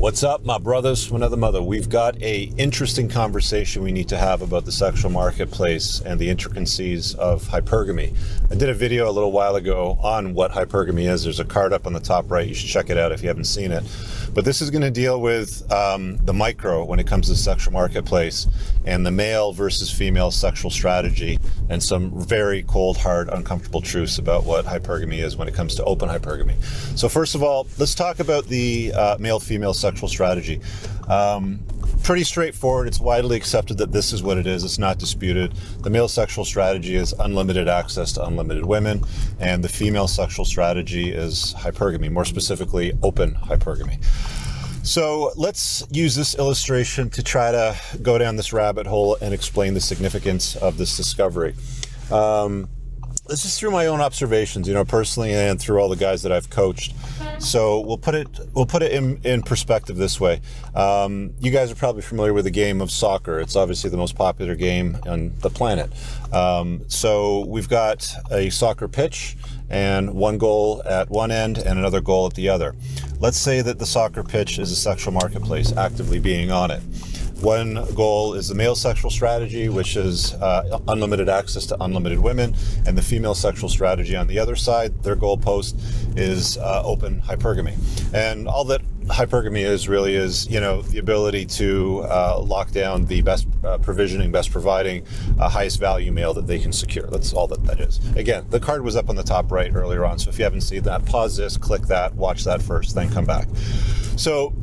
What's up, my brothers from another mother? We've got a interesting conversation we need to have about the sexual marketplace and the intricacies of hypergamy. I did a video a little while ago on what hypergamy is. There's a card up on the top right. You should check it out if you haven't seen it. But this is going to deal with the micro when it comes to the sexual marketplace and the male versus female sexual strategy and some very cold, hard, uncomfortable truths about what hypergamy is when it comes to open hypergamy. So first of all, let's talk about the male-female sexual strategy. Pretty straightforward. It's widely accepted that this is what it is. It's not disputed. The male sexual strategy is unlimited access to unlimited women, and the female sexual strategy is hypergamy, more specifically open hypergamy. So let's use this illustration to try to go down this rabbit hole and explain the significance of this discovery. This is through my own observations, personally, and through all the guys that I've coached. So we'll put it in perspective this way. You guys are probably familiar with the game of soccer. It's obviously the most popular game on the planet. So we've got a soccer pitch and one goal at one end and another goal at the other. Let's say that the soccer pitch is a sexual marketplace, actively being on it. One goal is the male sexual strategy, which is unlimited access to unlimited women, and the female sexual strategy on the other side, their goal post is open hypergamy. And all that hypergamy is really is, the ability to lock down the best provisioning, best providing, highest value male that they can secure. That's all that is. Again, the card was up on the top right earlier on, so if you haven't seen that, pause this, click that, watch that first, then come back. So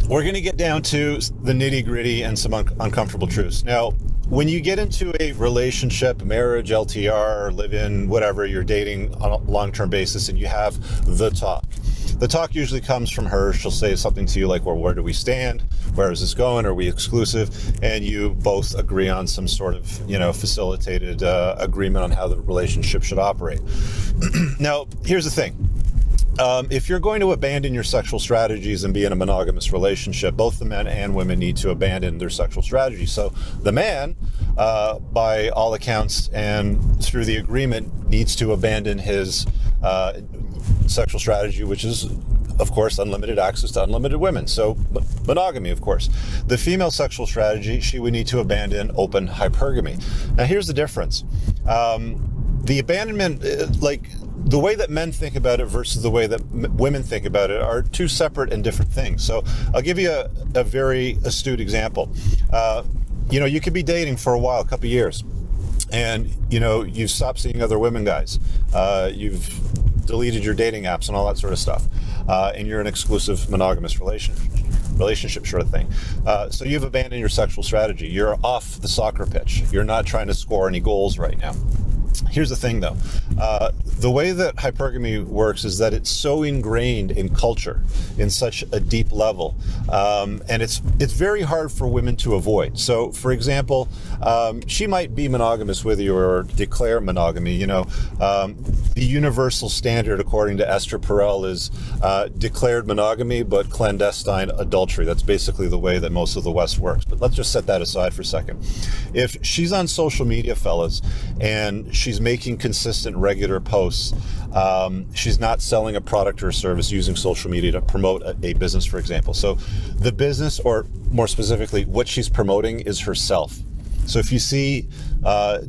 we're going to get down to the nitty-gritty and some uncomfortable truths. Now, when you get into a relationship, marriage, LTR, live-in, whatever, you're dating on a long-term basis, and you have the talk. The talk usually comes from her. She'll say something to you like, well, where do we stand? Where is this going? Are we exclusive? And you both agree on some sort of, facilitated agreement on how the relationship should operate. Now, here's the thing. If you're going to abandon your sexual strategies and be in a monogamous relationship, both the men and women need to abandon their sexual strategy. So the man, by all accounts and through the agreement, needs to abandon his sexual strategy, which is, of course, unlimited access to unlimited women. So monogamy, of course. The female sexual strategy, she would need to abandon open hypergamy. Now, here's the difference. The abandonment, the way that men think about it versus the way that women think about it are two separate and different things. So I'll give you a very astute example. You could be dating for a while, a couple of years, and, you've stopped seeing other women guys. You've deleted your dating apps and all that sort of stuff. And you're an exclusive monogamous relationship sort of thing. So you've abandoned your sexual strategy. You're off the soccer pitch. You're not trying to score any goals right now. Here's the thing, though. The way that hypergamy works is that it's so ingrained in culture in such a deep level, and it's very hard for women to avoid. So, for example, she might be monogamous with you or declare monogamy. The universal standard, according to Esther Perel, is declared monogamy but clandestine adultery. That's basically the way that most of the West works. But let's just set that aside for a second. If she's on social media, fellas, and she's making consistent, regular posts. She's not selling a product or a service using social media to promote a business, for example. So the business, or more specifically, what she's promoting is herself. So if you see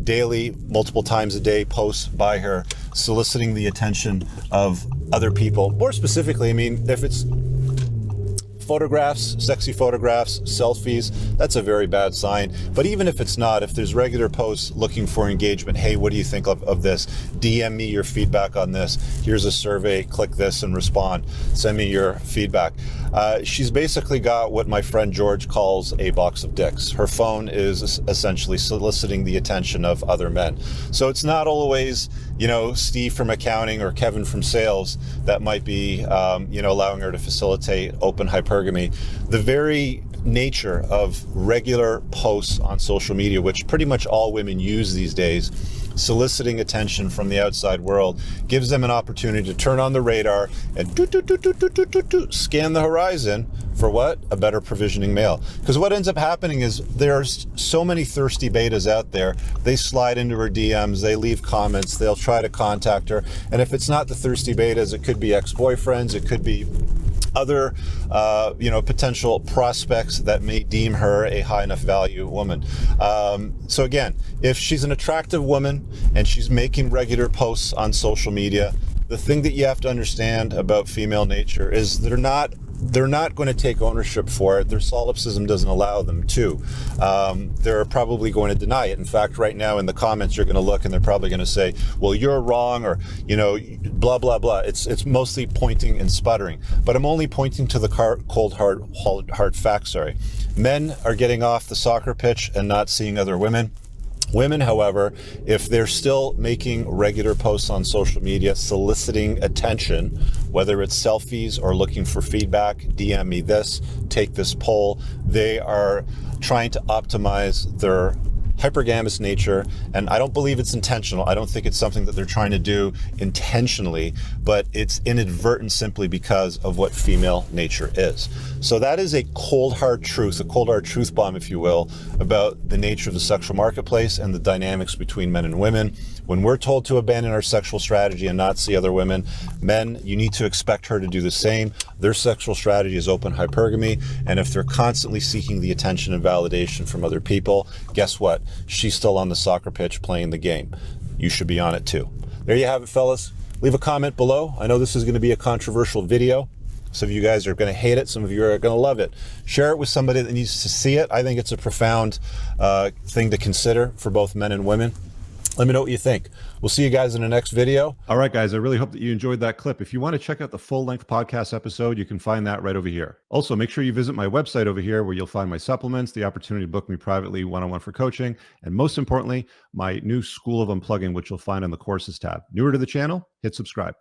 daily, multiple times a day posts by her soliciting the attention of other people, more specifically, if it's photographs, sexy photographs, selfies, that's a very bad sign. But even if it's not, if there's regular posts looking for engagement, hey, what do you think of this? DM me your feedback on this. Here's a survey, click this and respond. Send me your feedback. She's basically got what my friend George calls a box of dicks. Her phone is essentially soliciting the attention of other men. So it's not always, Steve from accounting or Kevin from sales that might be, allowing her to facilitate open hypergamy. The very nature of regular posts on social media, which pretty much all women use these days, soliciting attention from the outside world, gives them an opportunity to turn on the radar and scan the horizon for what? A better provisioning male. Because what ends up happening is there's so many thirsty betas out there. They slide into her DMs, they leave comments, they'll try to contact her. And if it's not the thirsty betas, it could be ex-boyfriends, it could be other, potential prospects that may deem her a high enough value woman. So again, if she's an attractive woman and she's making regular posts on social media, the thing that you have to understand about female nature is they're not going to take ownership for it. Their solipsism doesn't allow them to. They're probably going to deny it. In fact, right now in the comments, you're going to look and they're probably going to say, well, you're wrong, or, blah, blah, blah. It's mostly pointing and sputtering. But I'm only pointing to the cold, hard facts, Men are getting off the soccer pitch and not seeing other women. Women, however, if they're still making regular posts on social media, soliciting attention, whether it's selfies or looking for feedback, DM me this, take this poll, they are trying to optimize their hypergamous nature, and I don't believe it's intentional. I don't think it's something that they're trying to do intentionally, but it's inadvertent simply because of what female nature is. So that is a cold hard truth, a cold hard truth bomb, if you will, about the nature of the sexual marketplace and the dynamics between men and women. When we're told to abandon our sexual strategy and not see other women, men, you need to expect her to do the same. Their sexual strategy is open hypergamy, and if they're constantly seeking the attention and validation from other people, guess what? She's still on the soccer pitch playing the game. You should be on it too. There you have it, fellas. Leave a comment below. I know this is going to be a controversial video. Some of you guys are going to hate it. Some of you are going to love it. Share it with somebody that needs to see it. I think it's a profound thing to consider for both men and women. Let me know what you think. We'll see you guys in the next video. All right, guys, I really hope that you enjoyed that clip. If you want to check out the full-length podcast episode, you can find that right over here. Also, make sure you visit my website over here where you'll find my supplements, the opportunity to book me privately one-on-one for coaching, and most importantly, my new School of Unplugging, which you'll find on the Courses tab. Newer to the channel, hit subscribe.